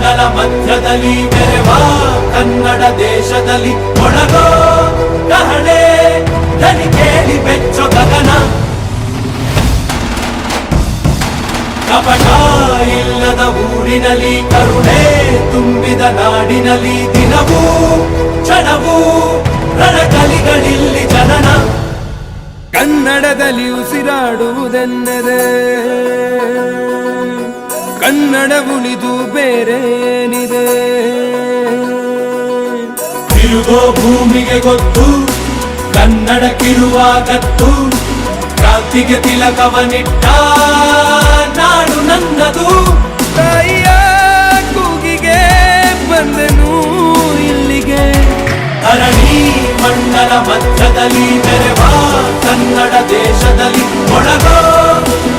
ಮಂಡಲ ಮಧ್ಯದಲ್ಲಿ ಬೆರೆವ ಕನ್ನಡ ದೇಶದಲ್ಲಿ ಒಳಗೋ ಕಹಳೆ ದನಿ ಕೇಳಿ ಬೆಚ್ಚೋ ಗಗನ. ಕಪಟ ಇಲ್ಲದ ಊರಿನಲ್ಲಿ ಕರುಣೆ ತುಂಬಿದ ನಾಡಿನಲ್ಲಿ ದಿನವೂ ಕ್ಷಣವೂ ರಣಕಲಿಗಳಿಲ್ಲಿ ಜನನ. ಕನ್ನಡದಲ್ಲಿ ಉಸಿರಾಡುವುದೆಂದರೆ ಕನ್ನಡ ಉಳಿದು ಬೇರೇನಿದೆ. ತಿರುಗೋ ಭೂಮಿಗೆ ಗೊತ್ತು ಕನ್ನಡಕ್ಕಿರುವ ಗತ್ತು. ಕ್ರಾಂತಿಗೆ ತಿಲಕವನಿಟ್ಟ ನಾಡು ನನ್ನದು. ತಾಯಿಯ ಕೂಗಿಗೆ ಬಂದನು ಇಲ್ಲಿಗೆ. ಧರಣಿ ಮಂಡಲ ಮಧ್ಯದಲ್ಲಿ ಬೆರೆವ ಕನ್ನಡ ದೇಶದಲ್ಲಿ ಒಳಗೋ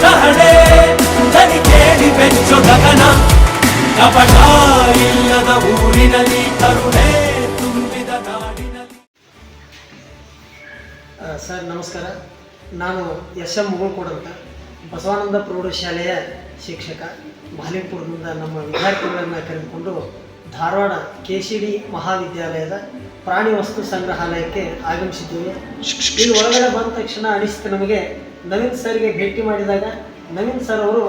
ಕಹಳೆ ದನಿ ಕೇಳಿ ಬೆಚ್ಚೋ ಗಗನ. ಕಪಟ ಇಲ್ಲದ ಊರಿನಲ್ಲಿ ಕರುಣೆ ತುಂಬಿದ ನಾಡಿನಲ್ಲಿ. ಸರ್ ನಮಸ್ಕಾರ. ನಾನು ಎಸ್.ಎಂ. ಮುಗುಳ್ಕೋಡ್ ಅಂತ ಬಸವಾನಂದ ಪ್ರೌಢಶಾಲೆಯ ಶಿಕ್ಷಕ. ಮಾಲಿಂಪುರದಿಂದ ನಮ್ಮ ವಿದ್ಯಾರ್ಥಿಗಳನ್ನು ಕರೆದುಕೊಂಡು ಧಾರವಾಡ KCD ಮಹಾವಿದ್ಯಾಲಯದ ಪ್ರಾಣಿ ವಸ್ತು ಸಂಗ್ರಹಾಲಯಕ್ಕೆ ಆಗಮಿಸಿದ್ದೀವಿ. ಇಲ್ಲಿ ಒಳಗಡೆ ಬಂದ ತಕ್ಷಣ ಅನಿಸಿತು ನಮಗೆ, ನವೀನ್ ಸರ್ಗೆ ಭೇಟಿ ಮಾಡಿದಾಗ ನವೀನ್ ಸರ್ ಅವರು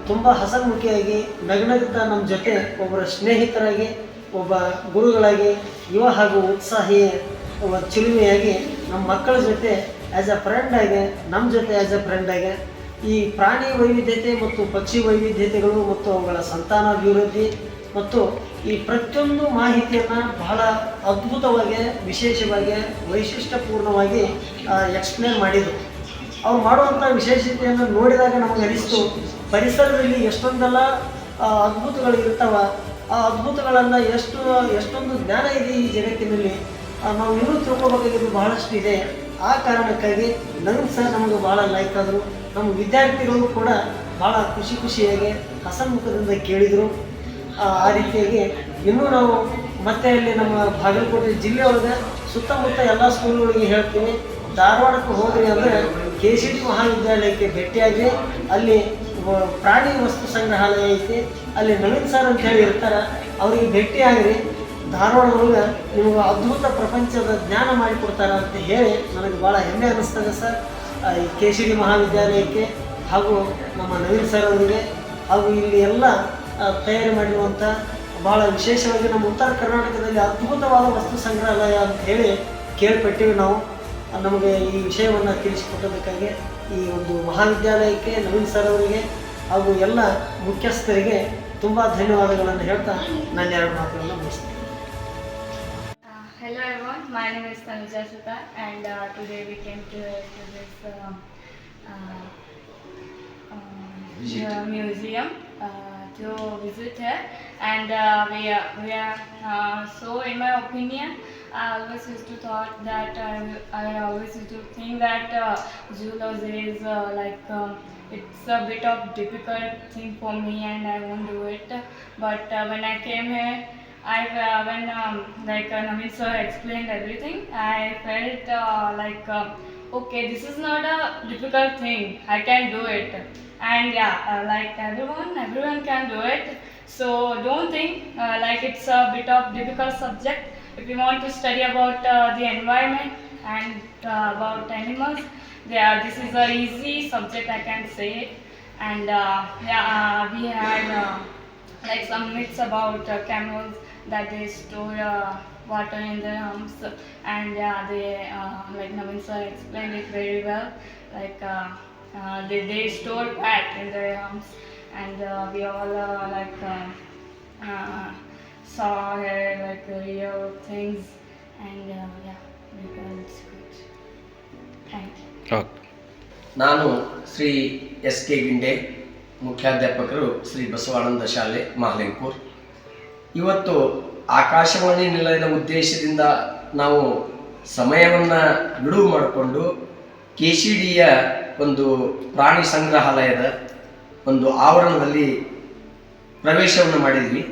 ತುಂಬ ಹಸನ್ಮುಖಿಯಾಗಿ ನಗನಗುತ್ತ ನಮ್ಮ ಜೊತೆ ಒಬ್ಬರ ಸ್ನೇಹಿತರಾಗಿ, ಒಬ್ಬ ಗುರುಗಳಾಗಿ, ಯುವ ಹಾಗೂ ಉತ್ಸಾಹಿ, ಒಬ್ಬ ಚಿಲುಮೆಯಾಗಿ ನಮ್ಮ ಮಕ್ಕಳ ಜೊತೆ ಆ್ಯಸ್ ಅ ಫ್ರೆಂಡ್ ಆಗಿ, ನಮ್ಮ ಜೊತೆ ಆ್ಯಸ್ ಅ ಫ್ರೆಂಡ್ ಆಗಿ ಈ ಪ್ರಾಣಿ ವೈವಿಧ್ಯತೆ ಮತ್ತು ಪಕ್ಷಿ ವೈವಿಧ್ಯತೆಗಳು ಮತ್ತು ಅವುಗಳ ಸಂತಾನಾಭಿವೃದ್ಧಿ ಮತ್ತು ಈ ಪ್ರತಿಯೊಂದು ಮಾಹಿತಿಯನ್ನು ಬಹಳ ಅದ್ಭುತವಾಗಿ, ವಿಶೇಷವಾಗಿ, ವೈಶಿಷ್ಟ್ಯಪೂರ್ಣವಾಗಿ ಎಕ್ಸ್ಪ್ಲೇನ್ ಮಾಡಿದರು. ಅವ್ರು ಮಾಡುವಂಥ ವಿಶೇಷತೆಯನ್ನು ನೋಡಿದಾಗ ನಮಗೆ ಅನಿಸ್ತು, ಪರಿಸರದಲ್ಲಿ ಎಷ್ಟೊಂದೆಲ್ಲ ಅದ್ಭುತಗಳು ಇರ್ತಾವ. ಆ ಅದ್ಭುತಗಳನ್ನು ಎಷ್ಟೊಂದು ಜ್ಞಾನ ಇದೆ ಈ ಜಗತ್ತಿನಲ್ಲಿ. ನಾವು ಇನ್ನೂ ತಿಳ್ಕೊಬೇಕಾಗಿದ್ದು ಬಹಳಷ್ಟು ಇದೆ. ಆ ಕಾರಣಕ್ಕಾಗಿ ನವೀನ್ ಸರ್ ನಮಗೆ ಭಾಳ ಲೈಕ್ ಆದರು. ನಮ್ಮ ವಿದ್ಯಾರ್ಥಿಗಳು ಕೂಡ ಭಾಳ ಖುಷಿಯಾಗಿ ಹಸನ್ಮುಖದಿಂದ ಕೇಳಿದರು. ಆ ರೀತಿಯಾಗಿ ಇನ್ನೂ ನಾವು ಮತ್ತೆ ಅಲ್ಲಿ ನಮ್ಮ ಬಾಗಲಕೋಟೆ ಜಿಲ್ಲೆಯೊಳಗೆ ಸುತ್ತಮುತ್ತ ಎಲ್ಲ ಸ್ಕೂಲ್ಗಳಿಗೆ ಹೇಳ್ತೀವಿ, ಧಾರವಾಡಕ್ಕೆ ಹೋದ್ರಿ ಅಂದರೆ KCD ಮಹಾವಿದ್ಯಾಲಯಕ್ಕೆ ಭೇಟಿಯಾಗಿ ಅಲ್ಲಿ ಪ್ರಾಣಿ ವಸ್ತು ಸಂಗ್ರಹಾಲಯ ಐತಿ, ಅಲ್ಲಿ ನವೀನ್ ಸರ್ ಅಂತ ಹೇಳಿ ಇರ್ತಾರೆ, ಅವರಿಗೆ ಭೇಟಿಯಾಗ್ರಿ. ಧಾರವಾಡದೊಳಗೆ ನಿಮಗೆ ಅದ್ಭುತ ಪ್ರಪಂಚದ ಜ್ಞಾನ ಮಾಡಿಕೊಡ್ತಾರೆ ಅಂತ ಹೇಳಿ ನನಗೆ ಭಾಳ ಹೆಮ್ಮೆ ಅನ್ನಿಸ್ತದೆ ಸರ್. ಈ KCD ಮಹಾವಿದ್ಯಾಲಯಕ್ಕೆ ಹಾಗೂ ನಮ್ಮ ನವೀನ್ ಸರ್ ಅವರಿಗೆ ಹಾಗೂ ಇಲ್ಲಿ ಎಲ್ಲ ತಯಾರಿ ಮಾಡಿರುವಂಥ ಭಾಳ ವಿಶೇಷವಾಗಿ ನಮ್ಮ ಉತ್ತರ ಕರ್ನಾಟಕದಲ್ಲಿ ಅದ್ಭುತವಾದ ವಸ್ತು ಸಂಗ್ರಹಾಲಯ ಅಂತ ಹೇಳಿ ಕೇಳ್ಪಟ್ಟಿವಿ ನಾವು. ನಮಗೆ ಈ ವಿಷಯವನ್ನು ತಿಳಿಸಿಕೊಟ್ಟದಕ್ಕಾಗಿ ಈ ಒಂದು ಮಹಾವಿದ್ಯಾಲಯಕ್ಕೆ, ನವೀನ್ ಸರ್ ಅವರಿಗೆ ಹಾಗೂ ಎಲ್ಲ ಮುಖ್ಯಸ್ಥರಿಗೆ ತುಂಬ ಧನ್ಯವಾದಗಳನ್ನು ಹೇಳ್ತಾ ನಾನು ಎರಡು ಮಾತುಗಳನ್ನು ಮುಗಿಸ್ತೀನಿ. Hello everyone, my name is Tanuja Sutta and today we came to this museum to visit here, and we are so, in my opinion, I always used to thought that I always used to think that zoology is it's a bit of difficult thing for me and I won't do it. But when I came here, when Naveen sir explained everything, I felt okay, this is not a difficult thing, I can do it. And yeah, like everyone can do it. So don't think like it's a bit of difficult subject. If you want to study about the environment and about animals, this is a easy subject, I can say. And we had like some myths about camels, that they store water in their arms, and they like Naveen sir explained it very well. Like they store fat in their arms, and we all saw here like real things, and it's good. Thank you. ನಾನು Shri SK ಗಿಂಡೆ, ಮುಖ್ಯಾಧ್ಯಾಪಕರು Shri Basavananda ಶಾಲೆ ಮಾಲಿಂಪುರ್. ಇವತ್ತು ಆಕಾಶವಾಣಿ ನಿಲಯದ ಉದ್ದೇಶದಿಂದ ನಾವು ಸಮಯವನ್ನು ಬಿಡುವು ಮಾಡಿಕೊಂಡು KCDಯ ಒಂದು ಪ್ರಾಣಿ ಸಂಗ್ರಹಾಲಯದ ಒಂದು ಆವರಣದಲ್ಲಿ ಪ್ರವೇಶವನ್ನು ಮಾಡಿದ್ವಿ.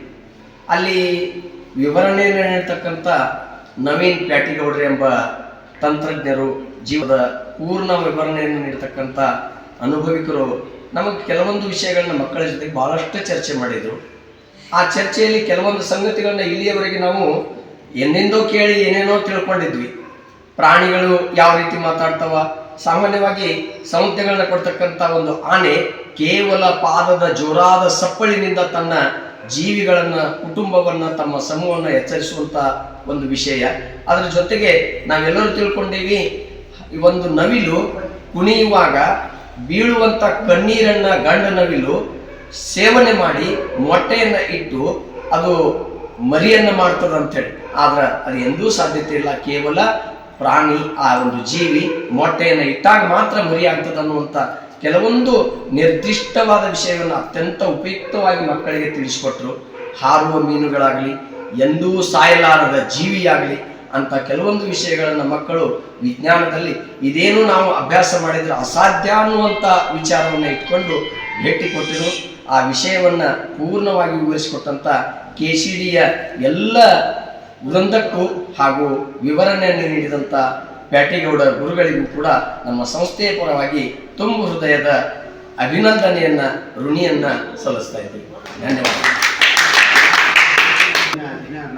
ಅಲ್ಲಿ ವಿವರಣೆಯನ್ನು ನೀಡ್ತಕ್ಕಂಥ ನವೀನ್ ಪ್ಯಾಟಿಗೌಡ್ರೆ ಎಂಬ ತಂತ್ರಜ್ಞರು, ಜೀವದ ಪೂರ್ಣ ವಿವರಣೆಯನ್ನು ನೀಡ್ತಕ್ಕಂಥ ಅನುಭವಿಕರು ನಮಗೆ ಕೆಲವೊಂದು ವಿಷಯಗಳನ್ನ ಮಕ್ಕಳ ಜೊತೆಗೆ ಭಾಳಷ್ಟು ಚರ್ಚೆ ಮಾಡಿದರು. ಆ ಚರ್ಚೆಯಲ್ಲಿ ಕೆಲವೊಂದು ಸಂಗತಿಗಳನ್ನ ಇಲ್ಲಿಯವರೆಗೆ ನಾವು ಎನ್ನೆಂದೋ ಕೇಳಿ ಏನೇನೋ ತಿಳ್ಕೊಂಡಿದ್ವಿ. ಪ್ರಾಣಿಗಳು ಯಾವ ರೀತಿ ಮಾತಾಡ್ತಾವ, ಸಾಮಾನ್ಯವಾಗಿ ಸಂಜ್ಞೆಗಳನ್ನ ಕೊಡ್ತಕ್ಕಂಥ ಒಂದು ಆನೆ ಕೇವಲ ಪಾದದ ಜೋರಾದ ಸಪ್ಪಳಿನಿಂದ ತನ್ನ ಜೀವಿಗಳನ್ನ, ಕುಟುಂಬವನ್ನ, ತಮ್ಮ ಸಮೂಹವನ್ನು ಎಚ್ಚರಿಸುವಂತ ಒಂದು ವಿಷಯ. ಅದರ ಜೊತೆಗೆ ನಾವೆಲ್ಲರೂ ತಿಳ್ಕೊಂಡೇವಿ, ಈ ಒಂದು ನವಿಲು ಕುಣಿಯುವಾಗ ಬೀಳುವಂತ ಕಣ್ಣೀರನ್ನ ಗಂಡ ನವಿಲು ಸೇವನೆ ಮಾಡಿ ಮೊಟ್ಟೆಯನ್ನ ಇಟ್ಟು ಅದು ಮರಿಯನ್ನ ಮಾಡ್ತದ ಅಂತೇಳಿ. ಆದ್ರೆ ಅದು ಎಂದೂ ಸಾಧ್ಯತೆ ಇಲ್ಲ. ಕೇವಲ ಪ್ರಾಣಿ, ಆ ಒಂದು ಜೀವಿ ಮೊಟ್ಟೆಯನ್ನು ಇಟ್ಟಾಗ ಮಾತ್ರ ಮರಿ ಆಗ್ತದೆ ಅನ್ನುವಂಥ ಕೆಲವೊಂದು ನಿರ್ದಿಷ್ಟವಾದ ವಿಷಯವನ್ನು ಅತ್ಯಂತ ಉಪಯುಕ್ತವಾಗಿ ಮಕ್ಕಳಿಗೆ ತಿಳಿಸಿಕೊಟ್ರು. ಹಾರುವ ಮೀನುಗಳಾಗಲಿ, ಎಂದೂ ಸಾಯಲಾರದ ಜೀವಿಯಾಗಲಿ ಅಂತ ಕೆಲವೊಂದು ವಿಷಯಗಳನ್ನು ಮಕ್ಕಳು ವಿಜ್ಞಾನದಲ್ಲಿ ಇದೇನು ನಾವು ಅಭ್ಯಾಸ ಮಾಡಿದ್ರೆ ಅಸಾಧ್ಯ ಅನ್ನುವಂಥ ವಿಚಾರವನ್ನು ಇಟ್ಕೊಂಡು ಭೇಟಿ ಕೊಟ್ಟರು. ಆ ವಿಷಯವನ್ನು ಪೂರ್ಣವಾಗಿ ವಿವರಿಸಿಕೊಟ್ಟಂಥ KCDಯ ಎಲ್ಲ ವೃಂದಕ್ಕೂ ಹಾಗೂ ವಿವರಣೆಯನ್ನು ನೀಡಿದಂಥ ಪ್ಯಾಟೇಗೌಡ ಗುರುಗಳಿಗೂ ಕೂಡ ನಮ್ಮ ಸಂಸ್ಥೆಯ ಪರವಾಗಿ ತುಂಬು ಹೃದಯದ ಅಭಿನಂದನೆಯನ್ನ, ಋಣಿಯನ್ನ ಸಲ್ಲಿಸ್ತಾ ಇದ್ದೀವಿ. ಧನ್ಯವಾದ.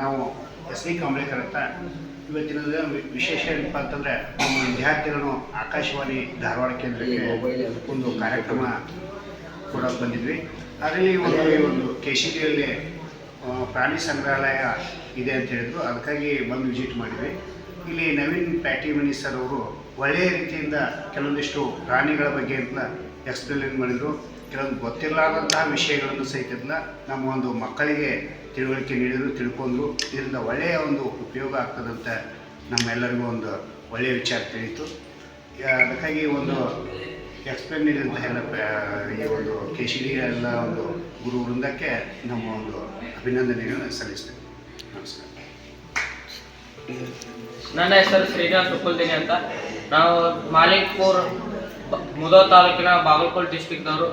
ನಾವು SV ಕಾಂಬ್ಳೇಕರ್ ಅಂತ ಇವತ್ತಿನ ವಿಶೇಷ ಏನಪ್ಪ ಅಂತಂದರೆ, ನಮ್ಮ ವಿದ್ಯಾರ್ಥಿಗಳು ಆಕಾಶವಾಣಿ ಧಾರವಾಡ ಕೇಂದ್ರಕ್ಕೆ ಒಂದು ಕಾರ್ಯಕ್ರಮ ಕೂಡ ಬಂದಿದ್ವಿ. ಅದರಲ್ಲಿ ಒಂದು KCDಯಲ್ಲಿ ಪ್ರಾಣಿ ಸಂಗ್ರಹಾಲಯ ಇದೆ ಅಂತ ಹೇಳಿದ್ರು. ಅದಕ್ಕಾಗಿ ಬಂದು ವಿಸಿಟ್ ಮಾಡಿದ್ವಿ. ಇಲ್ಲಿ ನವೀನ್ ಪ್ಯಾಟಿಮನಿ ಸರ್ ಅವರು ಒಳ್ಳೆಯ ರೀತಿಯಿಂದ ಕೆಲವೊಂದಿಷ್ಟು ಪ್ರಾಣಿಗಳ ಬಗ್ಗೆ ಅಂತ ಎಕ್ಸ್ಪ್ಲೇನ್ ಮಾಡಿದರು. ಕೆಲವೊಂದು ಗೊತ್ತಿರಲಾರ್ದಂತಹ ವಿಷಯಗಳನ್ನು ಸಹಿತ ನಮ್ಮ ಒಂದು ಮಕ್ಕಳಿಗೆ ತಿಳುವಳಿಕೆ ನೀಡಿದ್ರು, ತಿಳ್ಕೊಂಡ್ರು. ಇದರಿಂದ ಒಳ್ಳೆಯ ಒಂದು ಉಪಯೋಗ ಆಗ್ತದಂತ ನಮ್ಮೆಲ್ಲರಿಗೂ ಒಂದು ಒಳ್ಳೆಯ ವಿಚಾರ ತಿಳಿಯಿತು. ಅದಕ್ಕಾಗಿ ಒಂದು ಎಕ್ಸ್ಪ್ಲೇನ್ ನೀಡಿದಂತಹ ಎಲ್ಲ ಈ ಒಂದು KCD ಎಲ್ಲ ಒಂದು ಗುರು ವೃಂದಕ್ಕೆ ನಮ್ಮ ಒಂದು ಅಭಿನಂದನೆಗಳನ್ನು ಸಲ್ಲಿಸ್ತೇವೆ. ನಮಸ್ಕಾರ. ನನ್ನ ಹೆಸರು ಶ್ರೀನಿವಾಸ್ ಉಪ್ಪಲ್ದಿನಿ ಅಂತ. ನಾವು ಮಾಲಿಕ್ಪುರ್ ಮುಧೋಳ ತಾಲೂಕಿನ ಬಾಗಲಕೋಟೆ ಡಿಸ್ಟಿಕ್ದವರು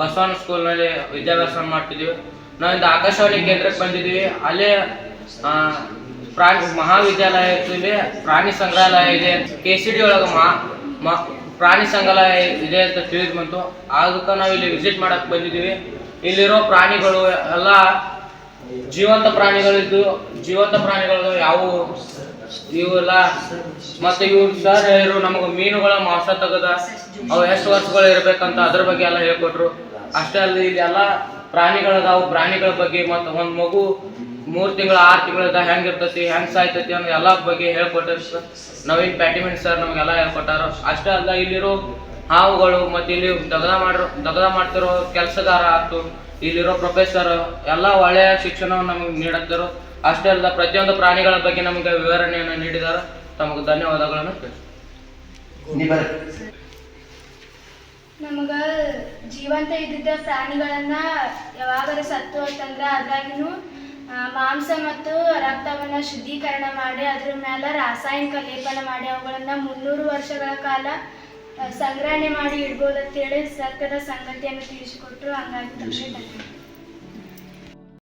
ಬಸವಣ್ಣ ಸ್ಕೂಲ್ನಲ್ಲಿ ವಿದ್ಯಾಭ್ಯಾಸ ಮಾಡ್ತಿದ್ದೀವಿ. ನಾವಿಂದ ಆಕಾಶವಾಣಿ ಕೇಂದ್ರಕ್ಕೆ ಬಂದಿದ್ದೀವಿ. ಅಲ್ಲೇ ಪ್ರಾಣಿ ಮಹಾವಿದ್ಯಾಲಯದಲ್ಲಿ ಪ್ರಾಣಿ ಸಂಗ್ರಹಾಲಯ ಇದೆ. KCD ಒಳಗೆ ಪ್ರಾಣಿ ಸಂಗ್ರಹಾಲಯ ಇದೆ ಅಂತ ತಿಳಿದು ಬಂತು. ಅದಕ್ಕೆ ನಾವು ಇಲ್ಲಿ ವಿಸಿಟ್ ಮಾಡಕ್ಕೆ ಬಂದಿದ್ದೀವಿ. ಇಲ್ಲಿರೋ ಪ್ರಾಣಿಗಳು ಎಲ್ಲ ಜೀವಂತ ಪ್ರಾಣಿಗಳಿದ್ದು, ಜೀವಂತ ಪ್ರಾಣಿಗಳು ಯಾವುವು ಇವೆಲ್ಲ. ಮತ್ತು ಇವ್ರು ಸರ್ ಹೇಳಿದ್ರು ನಮಗೆ ಮೀನುಗಳ ಮಾಂಸ ತೆಗೆದ ಅವು ಎಷ್ಟು ವರ್ಷಗಳು ಇರಬೇಕಂತ ಅದ್ರ ಬಗ್ಗೆ ಎಲ್ಲ ಹೇಳ್ಕೊಟ್ರು. ಅಷ್ಟೇ ಅಲ್ಲದೆ ಇಲ್ಲಿ ಎಲ್ಲ ಪ್ರಾಣಿಗಳದಾವು, ಪ್ರಾಣಿಗಳ ಬಗ್ಗೆ ಮತ್ತು ಒಂದು ಮಗು 3 ತಿಂಗಳು 6 ತಿಂಗಳದ ಹೆಂಗಿರ್ತೈತಿ, ಹೆಂಗೆ ಸಾಯ್ತೈತಿ ಅನ್ನೋ ಎಲ್ಲ ಬಗ್ಗೆ ಹೇಳ್ಕೊಟ್ಟಾರ ನವೀನ್ ಪ್ಯಾಟಿಮನಿ ಸರ್. ನಮಗೆಲ್ಲ ಹೇಳ್ಕೊಟ್ಟಾರ. ಅಷ್ಟೇ ಅಲ್ಲ ಇಲ್ಲಿರೋ ಹಾವುಗಳು ಮತ್ತು ಇಲ್ಲಿ ದಗದ ಮಾಡ್ತಿರೋ ಕೆಲಸಗಾರ ಆಯ್ತು, ಇಲ್ಲಿರೋ ಪ್ರೊಫೆಸರ್ ಎಲ್ಲ ಒಳ್ಳೆಯ ಶಿಕ್ಷಣವನ್ನು ನಮಗೆ ನೀಡುತ್ತಾರೋ. ಅಷ್ಟೇ ಅಲ್ಲ ಪ್ರತಿಯೊಂದು ಪ್ರಾಣಿಗಳ ಬಗ್ಗೆ ನಮಗೆ ವಿವರಣೆಯನ್ನು ನೀಡಿದ್ದಾರೆ. ತಮಗೆ ಧನ್ಯವಾದಗಳನ್ನು ನಮಗೆ ಜೀವಂತ ಇದ್ದಿದ್ದ ಪ್ರಾಣಿಗಳನ್ನ ಯಾವಾಗಾರ ಸತ್ತು ಅಂತಂದ್ರೆ ಅದ್ರಾಗಿನೂ ಮಾಂಸ ಮತ್ತು ರಕ್ತವನ್ನು ಶುದ್ಧೀಕರಣ ಮಾಡಿ ಅದ್ರ ಮೇಲೆ ರಾಸಾಯನಿಕ ಲೇಪನ ಮಾಡಿ ಅವುಗಳನ್ನು 300 ವರ್ಷಗಳ ಕಾಲ ಸಂಗ್ರಹಣೆ ಮಾಡಿ ಇಡ್ಬೋದು ಅಂತೇಳಿ ಸತ್ಯದ ಸಂಗತಿಯನ್ನು ತಿಳಿಸಿಕೊಟ್ರು. ಹಂಗಾಗಿ